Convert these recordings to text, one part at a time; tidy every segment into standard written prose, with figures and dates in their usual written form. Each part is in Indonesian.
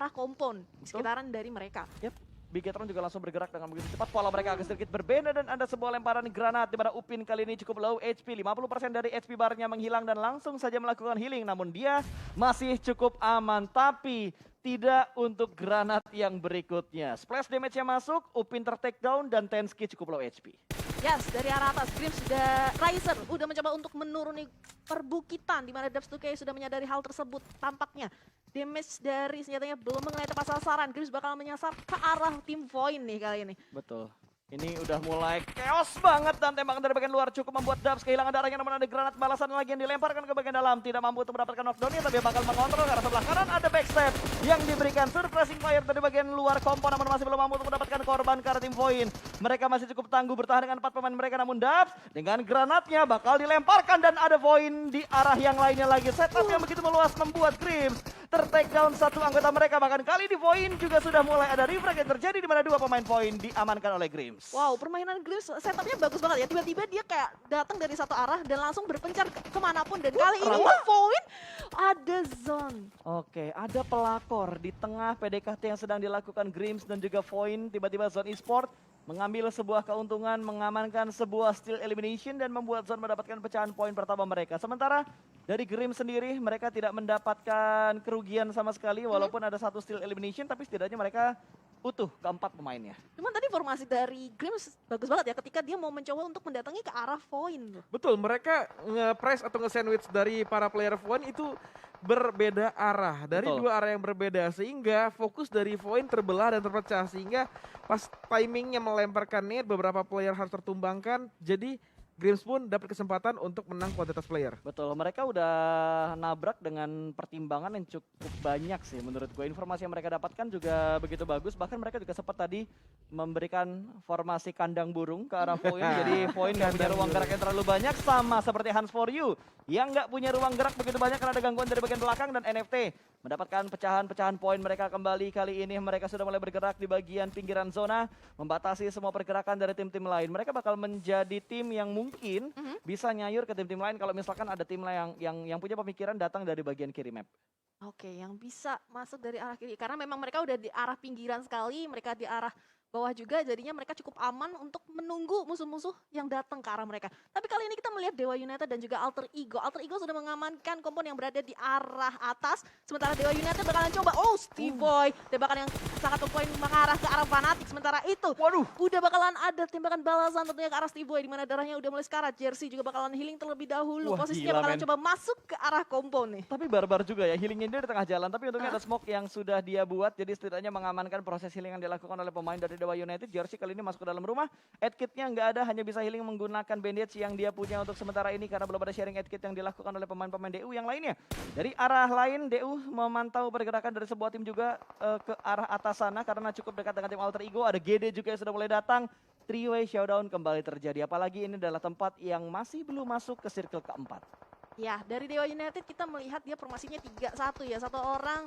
arah kompon sekitaran dari mereka. Bigetron juga langsung bergerak dengan begitu cepat. Pola mereka agak sedikit berbeda dan ada sebuah lemparan granat di mana Upin kali ini cukup low HP. 50% dari HP barnya menghilang dan langsung saja melakukan healing. Namun dia masih cukup aman. Tapi tidak untuk granat yang berikutnya. Splash damage-nya masuk, Upin ter-take down dan Tensky cukup low HP. Yes, dari arah atas, Grim sudah, Riser udah mencoba untuk menuruni perbukitan di mana Dubs 2K sudah menyadari hal tersebut. Tampaknya damage dari senjatanya belum mengenai tepat sasaran. Grim bakal menyasar ke arah tim Void nih kali ini. Betul. Ini udah mulai chaos banget dan tembakan dari bagian luar cukup membuat Dubs kehilangan darahnya, namun ada granat balasan lagi yang dilemparkan ke bagian dalam. Tidak mampu untuk mendapatkan knockdown-nya tapi bakal mengontrol ke arah sebelah kanan. Ada backstep yang diberikan surprising fire dari bagian luar kompon, namun masih belum mampu untuk mendapatkan korban ke arah tim Void. Mereka masih cukup tangguh bertahan dengan 4 pemain mereka, namun Dubs dengan granatnya bakal dilemparkan dan ada Void di arah yang lainnya lagi. Setup yang begitu meluas membuat Grims ter-take down satu anggota mereka. Bahkan kali di Void juga sudah mulai ada refrag yang terjadi di mana 2 pemain Void diamankan oleh Grims. Wow, permainan Grims setupnya bagus banget ya. Tiba-tiba dia kayak datang dari satu arah dan langsung berpencar kemanapun. Dan kali ini Void ada zone. Oke, ada pelakor di tengah PDKT yang sedang dilakukan Grims dan juga Void. Tiba-tiba Zone Esport mengambil sebuah keuntungan, mengamankan sebuah steal elimination dan membuat Zone mendapatkan pecahan poin pertama mereka. Sementara dari Grims sendiri mereka tidak mendapatkan kerugian sama sekali walaupun ada satu steal elimination, tapi setidaknya mereka utuh keempat pemainnya. Cuman tadi formasi dari Grims bagus banget ya ketika dia mau mencoba untuk mendatangi ke arah Void. Betul, mereka nge-press atau nge-sandwich dari para player Void itu berbeda arah. Dari Betul. 2 arah yang berbeda sehingga fokus dari Void terbelah dan terpecah. Sehingga pas timingnya melemparkan nade beberapa player harus tertumbangkan. Jadi Grims pun dapat kesempatan untuk menang kuantitas player. Betul, mereka udah nabrak dengan pertimbangan yang cukup banyak sih menurut gue. Informasi yang mereka dapatkan juga begitu bagus. Bahkan mereka juga sempat tadi memberikan formasi kandang burung ke arah Void. Jadi Void nggak punya ruang gerak yang terlalu banyak, sama seperti Hans for You yang nggak punya ruang gerak begitu banyak karena ada gangguan dari bagian belakang. Dan NFT mendapatkan pecahan-pecahan poin mereka kembali. Kali ini mereka sudah mulai bergerak di bagian pinggiran zona, membatasi semua pergerakan dari tim-tim lain. Mereka bakal menjadi tim yang mungkin bisa nyayur ke tim-tim lain kalau misalkan ada tim lain yang punya pemikiran datang dari bagian kiri map. Oke, yang bisa masuk dari arah kiri. Karena memang mereka udah di arah pinggiran sekali, mereka di arah bawah juga, jadinya mereka cukup aman untuk menunggu musuh-musuh yang datang ke arah mereka. Tapi kali ini kita melihat Dewa United dan juga Alter Ego. Alter Ego sudah mengamankan kompon yang berada di arah atas, sementara Dewa United bakalan coba, Steve Boy, tembakan yang sangat poin mengarah ke arah Fnatic. Sementara itu, udah bakalan ada tembakan balasan tentunya ke arah Steve Boy, di mana darahnya udah mulai sekarat. Jersey juga bakalan healing terlebih dahulu. Wah, Posisinya gila, bakalan men. coba masuk ke arah kompon nih. Tapi barbar juga ya, healingnya dia di tengah jalan. Tapi untungnya ada smoke yang sudah dia buat, jadi setidaknya mengamankan proses healing yang dilakukan oleh pemain dari Dewa United. Jersey kali ini masuk ke dalam rumah, adkitnya nggak ada, hanya bisa healing menggunakan bandage yang dia punya untuk sementara ini karena belum ada sharing adkit yang dilakukan oleh pemain-pemain DU yang lainnya. Dari arah lain, DU memantau pergerakan dari sebuah tim juga ke arah atas sana karena cukup dekat dengan tim Alter Ego. Ada GD juga yang sudah mulai datang. Three-way showdown kembali terjadi, apalagi ini adalah tempat yang masih belum masuk ke circle keempat. Ya, dari Dewa United kita melihat dia formasinya 3-1 ya. Satu orang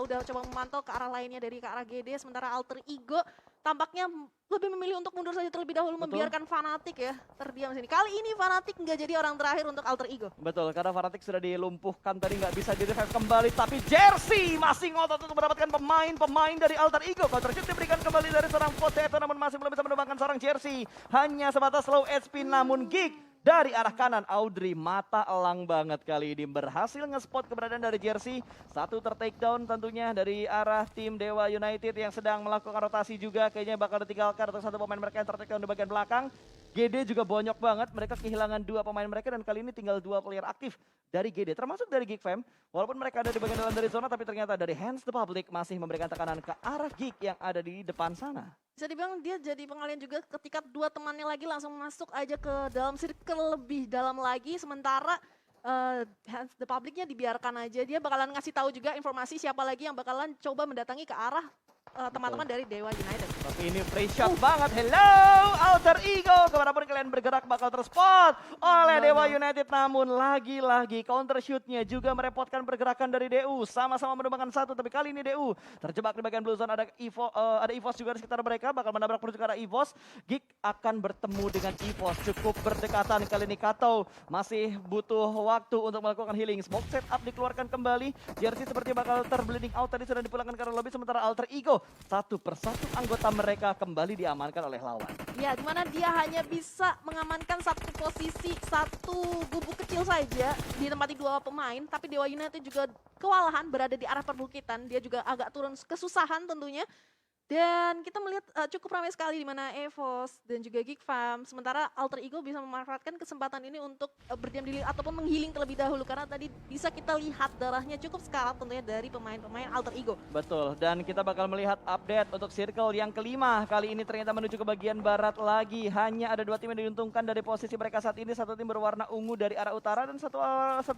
udah coba memantau ke arah lainnya dari ke arah GD, sementara Alter Ego tampaknya lebih memilih untuk mundur saja terlebih dahulu, membiarkan Fnatic ya terdiam sini. Kali ini Fnatic nggak jadi orang terakhir untuk Alter Ego. Betul, karena Fnatic sudah dilumpuhkan tadi, nggak bisa di-revive kembali. Tapi Jersey masih ngotot untuk mendapatkan pemain dari Alter Ego. Counter shoot diberikan kembali dari seorang Potato, namun masih belum bisa menumbangkan seorang Jersey. Hanya sebatas low HP, namun Geek dari arah kanan, Audrey mata elang banget kali ini berhasil nge-spot keberadaan dari Jersey. Satu ter-takedown tentunya dari arah tim Dewa United yang sedang melakukan rotasi juga. Kayaknya bakal ditinggalkan untuk satu pemain mereka yang ter-takedown di bagian belakang. GD juga bonyok banget, mereka kehilangan 2 pemain mereka dan kali ini tinggal 2 player aktif dari GD. Termasuk dari Geek Fam, walaupun mereka ada di bagian dalam dari zona, tapi ternyata dari Hands the Public masih memberikan tekanan ke arah Geek yang ada di depan sana. Bisa dibilang dia jadi pengalian juga ketika 2 temannya lagi langsung masuk aja ke dalam circle lebih dalam lagi. Sementara Hands the Public-nya dibiarkan aja. Dia bakalan ngasih tahu juga informasi siapa lagi yang bakalan coba mendatangi ke arah teman-teman dari Dewa United. Tapi ini free shot banget. Hello, Alter Ego. Kemanapun kalian bergerak bakal terspot oleh Dewa United. Namun lagi-lagi counter shootnya juga merepotkan pergerakan dari DU. Sama-sama menumbangkan satu, tapi kali ini DU terjebak di bagian blue zone. Ada EVOS juga di sekitar mereka. Bakal menabrak menuju ke arah EVOS. Geek akan bertemu dengan EVOS. Cukup berdekatan kali ini. Kato masih butuh waktu untuk melakukan healing. Smoke setup dikeluarkan kembali. Jersey seperti bakal terbleeding out. Tadi sudah dipulangkan ke arah lobby. Sementara Alter Ego satu persatu anggota mereka kembali diamankan oleh lawan. Ya, dimana dia hanya bisa mengamankan satu posisi, satu gubuk kecil saja di tempat dua pemain. Tapi Dewa United juga kewalahan berada di arah perbukitan. Dia juga agak turun kesusahan tentunya. Dan kita melihat cukup ramai sekali di mana EVOS dan juga Geek Fam. Sementara Alter Ego bisa memanfaatkan kesempatan ini untuk berdiam diri ataupun menghealing terlebih dahulu. Karena tadi bisa kita lihat darahnya cukup sekarat tentunya dari pemain-pemain Alter Ego. Betul, dan kita bakal melihat update untuk circle yang kelima. Kali ini ternyata menuju ke bagian barat lagi. Hanya ada 2 tim yang diuntungkan dari posisi mereka saat ini. Satu tim berwarna ungu dari arah utara dan satu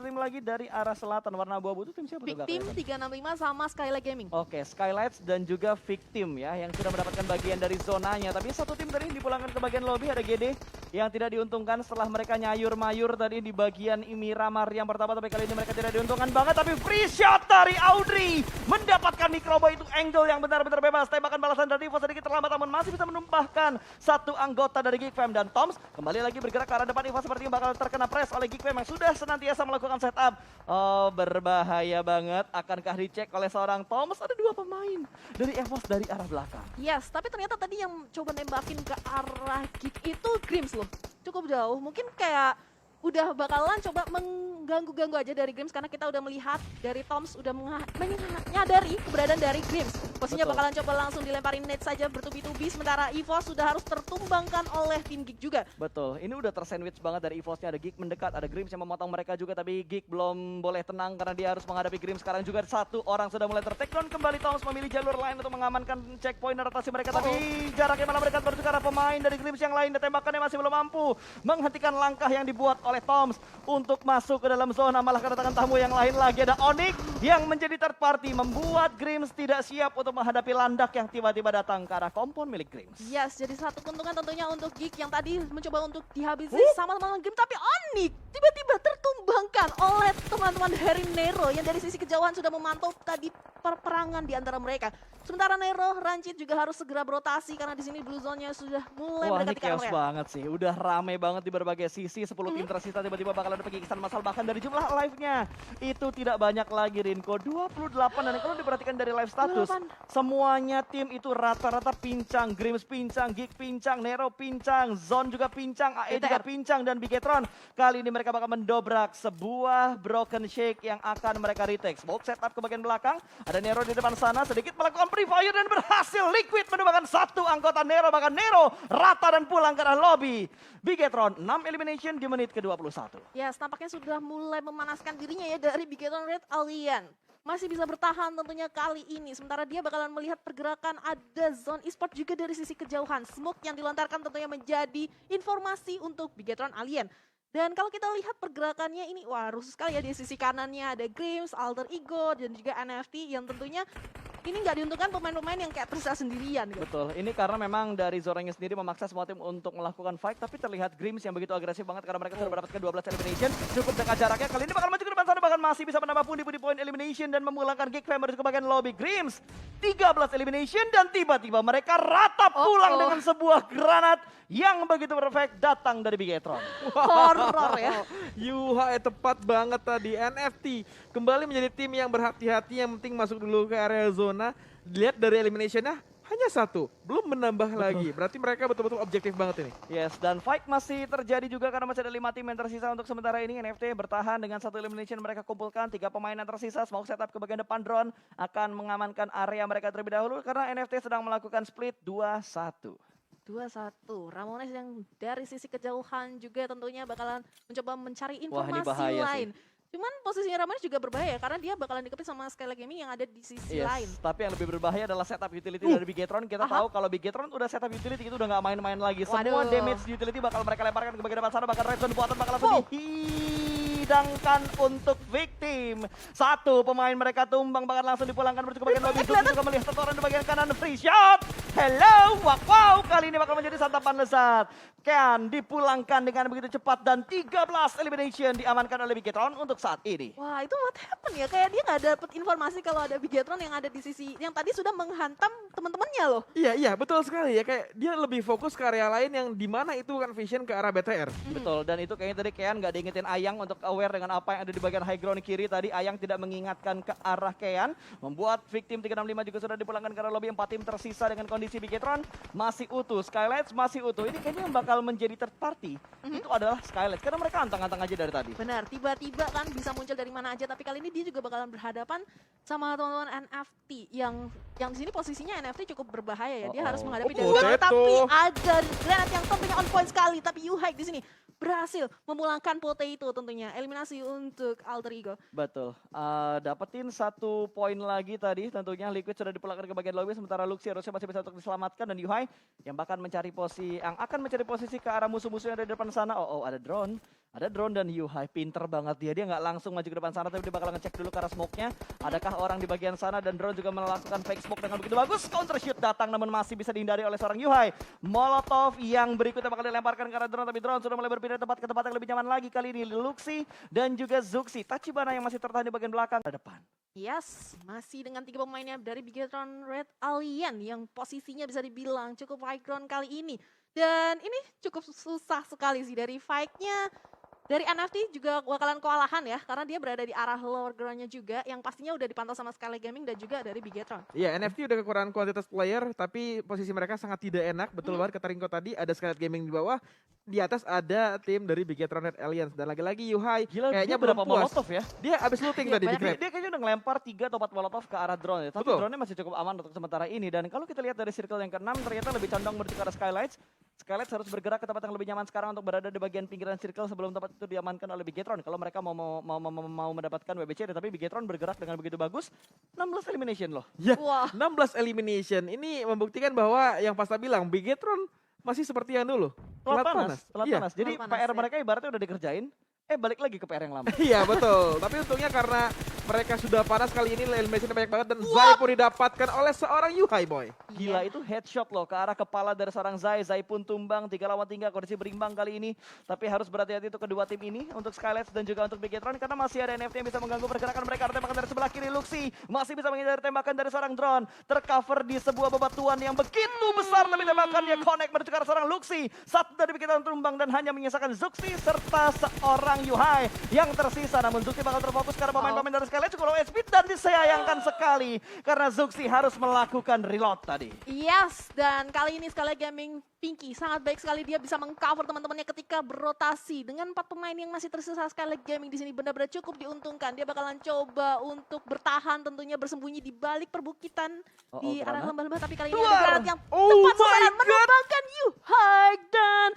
tim lagi dari arah selatan. Warna abu-abu itu tim siapa? Big Team 365 sama Skylight Gaming. Oke, Skylights dan juga Victim ya yang sudah mendapatkan bagian dari zonanya. Tapi satu tim tadi dipulangkan ke bagian lobby, ada GD yang tidak diuntungkan setelah mereka nyayur-mayur tadi di bagian Miramar yang pertama. Tapi kali ini mereka tidak diuntungkan banget, tapi free shot dari Audrey mendapatkan Microbo. Itu angle yang benar-benar bebas. Tembakan balasan dari Evo sedikit terlambat namun masih bisa menumpahkan satu anggota dari Geek Fam. Dan Toms kembali lagi bergerak ke arah depan. Evo sepertinya bakal terkena press oleh Geek Fam yang sudah senantiasa melakukan setup. Oh, berbahaya banget. Akankah dicek oleh seorang Toms? Ada 2 pemain dari EVOS dari arah belakang. Yes, tapi ternyata tadi yang coba nembakin ke arah Geek itu Grims loh. Cukup jauh, mungkin kayak udah bakalan coba mengganggu-ganggu aja dari Grims karena kita udah melihat dari Toms udah menyadari keberadaan dari Grims. Posisinya Betul. bakalan coba langsung dilemparin net saja bertubi-tubi sementara EVOS sudah harus tertumbangkan oleh tim Geek juga. Betul, ini udah tersandwich banget dari EVOS-nya. Ada Geek mendekat, ada Grims yang memotong mereka juga, tapi Geek belum boleh tenang karena dia harus menghadapi Grims. Sekarang juga satu orang sudah mulai ter-take down kembali. Toms memilih jalur lain untuk mengamankan checkpoint rotasi mereka, tapi jaraknya malah mereka menuju ke arah pemain dari Grims yang lain. Dan tembakannya masih belum mampu menghentikan langkah yang dibuat oleh Toms untuk masuk ke dalam zona. Malah kedatangan tamu yang lain lagi, ada Onyx yang menjadi third party, membuat Grims tidak siap untuk menghadapi landak yang tiba-tiba datang ke arah kompon milik Grims. Yes, jadi satu keuntungan tentunya untuk Geek yang tadi mencoba untuk dihabisi sama teman-teman Grims, tapi Onyx tiba-tiba tertumbangkan oleh teman-teman Harry Nero yang dari sisi kejauhan sudah memantau tadi perperangan di antara mereka. Sementara Nero, Rancid juga harus segera berotasi karena di sini blue zone-nya sudah mulai Wah, ini mendekati ke arah chaos mereka. banget sih. Udah rame banget di berbagai sisi. 10 tim tersisa tiba-tiba bakal ada pengikisan massal. Bahkan dari jumlah live-nya itu tidak banyak lagi, Rinko. 28. Dan kalau diperhatikan dari live status, 28. semuanya tim itu rata-rata pincang. Grims pincang, Geek pincang, Nero pincang, Zone juga pincang, AE juga pincang, dan Bigetron. Kali ini mereka bakal mendobrak sebuah broken shake yang akan mereka retake. Smoke setup ke bagian belakang. Ada Nero di depan sana, sedikit melakukan pre-fire dan berhasil. Liquid menemukan satu anggota Nero, bahkan Nero rata dan pulang ke arah lobby. Bigetron 6 elimination di menit ke-21. Yes, tampaknya sudah mulai memanaskan dirinya ya dari Bigetron Red Alien. Masih bisa bertahan tentunya kali ini. Sementara dia bakalan melihat pergerakan ada zone e-sport juga dari sisi kejauhan. Smoke yang dilontarkan tentunya menjadi informasi untuk Bigetron Alien. Dan kalau kita lihat pergerakannya ini, wah rusuh sekali ya di sisi kanannya. Ada Grims, Alter Ego, dan juga NFT yang tentunya ini nggak diuntungkan pemain-pemain yang kayak tersisa sendirian. Gitu. Betul, ini karena memang dari Zorangnya sendiri memaksa semua tim untuk melakukan fight. Tapi terlihat Grims yang begitu agresif banget karena mereka sudah mendapatkan 12 elimination. Cukup dekat jaraknya, kali ini bakal maju ke depan sana. Bahkan masih bisa menambah pundi-pundi poin elimination dan memulangkan Geek Fam menuju ke bagian lobby. Grims 13 elimination dan tiba-tiba mereka ratap pulang dengan sebuah granat yang begitu perfect datang dari Bigetron. Horror ya. Yuha tepat banget tadi. NFT kembali menjadi tim yang berhati-hati, yang penting masuk dulu ke area zona. Dilihat dari eliminationnya hanya satu, belum menambah lagi. Berarti mereka betul-betul objektif banget ini. Yes, dan fight masih terjadi juga karena masih ada 5 tim yang tersisa untuk sementara ini. NFT bertahan dengan satu elimination mereka kumpulkan. 3 pemain yang tersisa, smoke setup ke bagian depan, drone akan mengamankan area mereka terlebih dahulu karena NFT sedang melakukan split 2-1. 2-1. Ramones yang dari sisi kejauhan juga tentunya bakalan mencoba mencari Wah, ini informasi bahaya lain. Cuman posisinya Ramones juga berbahaya karena dia bakalan dikepit sama Skylight Gaming yang ada di sisi lain. Tapi yang lebih berbahaya adalah setup utility dari Bigetron. Kita tahu kalau Bigetron udah setup utility itu udah nggak main-main lagi. Semua Waduh. damage utility bakal mereka lemparkan ke bagian depan sana. Bahkan Red Zone buatan bakal langsung sedangkan untuk victim, satu pemain mereka tumbang bahkan langsung dipulangkan menuju ke bagian lobby. Zuki juga melihat satu orang di bagian kanan, free shot. Hello, wow, kali ini bakal menjadi santapan lezat. Kean dipulangkan dengan begitu cepat dan 13 elimination diamankan oleh Bigetron untuk saat ini. Wah, itu what happened ya? Kayak dia nggak dapet informasi kalau ada Bigetron yang ada di sisi yang tadi sudah menghantam teman-temannya loh. Iya, betul sekali ya. Kayak dia lebih fokus ke area lain yang dimana itu kan vision ke arah BTR. Betul, dan itu kayaknya tadi Kean nggak diingetin Ayang untuk aware dengan apa yang ada di bagian high ground kiri. Tadi Ayang tidak mengingatkan ke arah Kean, membuat victim 365 juga sudah dipulangkan ke arah lobby. 4 tim tersisa dengan kondisi Bigetron masih utuh, Skylights masih utuh. Ini kayaknya yang bakal menjadi third party itu adalah Skylights, karena mereka antang-antang aja dari tadi. Benar, tiba-tiba kan bisa muncul dari mana aja, tapi kali ini dia juga bakalan berhadapan sama teman-teman NFT yang di sini posisinya NFT cukup berbahaya ya. Dia harus menghadapi Oh, Dewa, Potato. tapi ada granat yang tentunya on point sekali, tapi Yuhai di sini berhasil memulangkan Potato tentunya. Eliminasi untuk Alter Ego. Betul, dapetin 1 poin lagi tadi tentunya. Liquid sudah dipulangkan ke bagian lobby, sementara Luxi harusnya masih bisa untuk diselamatkan, dan Yuhai yang akan mencari posisi ke arah musuh-musuh yang ada di depan sana. Ada drone dan Yuhai pinter banget dia nggak langsung maju ke depan sana, tapi dia bakal ngecek dulu ke arah smoke-nya. Adakah orang di bagian sana, dan drone juga melakukan fake smoke dengan begitu bagus. Counter shoot datang namun masih bisa dihindari oleh seorang Yuhai. Molotov yang berikutnya bakal dilemparkan ke arah drone, tapi drone sudah mulai berpindah ke tempat yang lebih nyaman lagi. Kali ini Luxi dan juga Zuxi. Tachibana yang masih tertahan di bagian belakang ke depan. Yes, masih dengan 3 pemainnya dari Bigetron Red Alien yang posisinya bisa dibilang cukup high ground kali ini. Dan ini cukup susah sekali sih dari fight-nya. Dari NFT juga bakalan kewalahan ya, karena dia berada di arah lower ground-nya juga, yang pastinya udah dipantau sama Skylight Gaming dan juga dari Bigetron. Iya, NFT udah kekurangan kuantitas player, tapi posisi mereka sangat tidak enak. Betul banget kata Rinko tadi, ada Skylight Gaming di bawah. Di atas ada tim dari Bigetron Red Alliance. Dan lagi-lagi Yuhai Gila, kayaknya dia belum berapa puas. molotov ya? Dia abis looting tadi di grab. Dia kayaknya udah ngelempar 3 atau 4 molotov ke arah drone ya. Tapi Betul. drone-nya masih cukup aman untuk sementara ini. Dan kalau kita lihat dari circle yang ke-6, ternyata lebih condong menuju ke arah Skylights. Skylights harus bergerak ke tempat yang lebih nyaman sekarang untuk berada di bagian pinggiran circle sebelum tempat itu diamankan oleh Bigetron. Kalau mereka mau mendapatkan WBC, tapi Bigetron bergerak dengan begitu bagus. 16 elimination loh. Ya, Wah. 16 elimination. Ini membuktikan bahwa yang Pasta bilang, Bigetron masih seperti yang dulu. Telat panas. Iya. Jadi Telat panas, PR ya. mereka ibaratnya udah dikerjain, balik lagi ke PR yang lama. Iya betul, tapi untungnya karena mereka sudah panas kali ini elimination banyak banget dan Zai pun didapatkan oleh seorang Yuhai boy. Gila, itu headshot loh ke arah kepala dari seorang Zai. Zai pun tumbang, 3 lawan 3, kondisi berimbang kali ini. Tapi harus berhati-hati untuk kedua tim ini, untuk Skylights dan juga untuk Bigetron, karena masih ada NFT yang bisa mengganggu pergerakan mereka. Ada tembakan dari sebelah kiri, Luxi masih bisa menghindari tembakan dari seorang drone. Tercover di sebuah bebatuan yang begitu besar, tapi tembakannya connect menuju ke arah seorang Luxi. Satu dari Bigetron tumbang dan hanya menyisakan Zuxi serta seorang Yuhai yang tersisa. Namun Zuxi bakal terfokus karena pemain-pemain dari Skylights cukup low HP, dan disayangkan sekali karena Zuxi harus melakukan reload tadi. Yes, dan kali ini Skylight Gaming Pinky sangat baik sekali, dia bisa mengcover teman-temannya ketika berotasi. Dengan 4 pemain yang masih tersisa, Skylight Gaming di sini benar-benar cukup diuntungkan. Dia bakalan coba untuk bertahan, tentunya bersembunyi di balik perbukitan di arah granat. lembah-lembah, tapi kali ini Luar. ada granat yang Oh tepat my sasaran God. menembakkan Yuhai, dan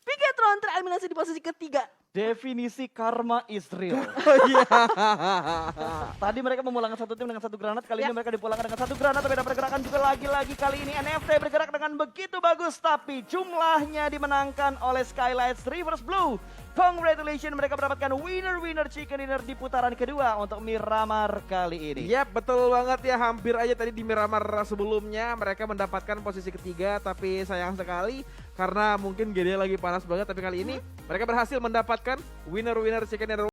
Bigetron tereliminasi di posisi ketiga. Definisi karma is real. Tadi mereka memulangkan satu tim dengan 1 granat, kali ini mereka dipulangkan dengan 1 granat, beda pergerakan juga lagi-lagi. Kali ini NFT bergerak dengan begitu bagus, tapi jumlahnya dimenangkan oleh Skylights Reverse Blue. Congratulations, mereka mendapatkan winner chicken dinner di putaran kedua untuk Miramar kali ini. Yap, betul banget ya, hampir aja tadi di Miramar sebelumnya mereka mendapatkan posisi ketiga, tapi sayang sekali karena mungkin GD lagi panas banget, tapi kali ini mereka berhasil mendapatkan winner chicken dinner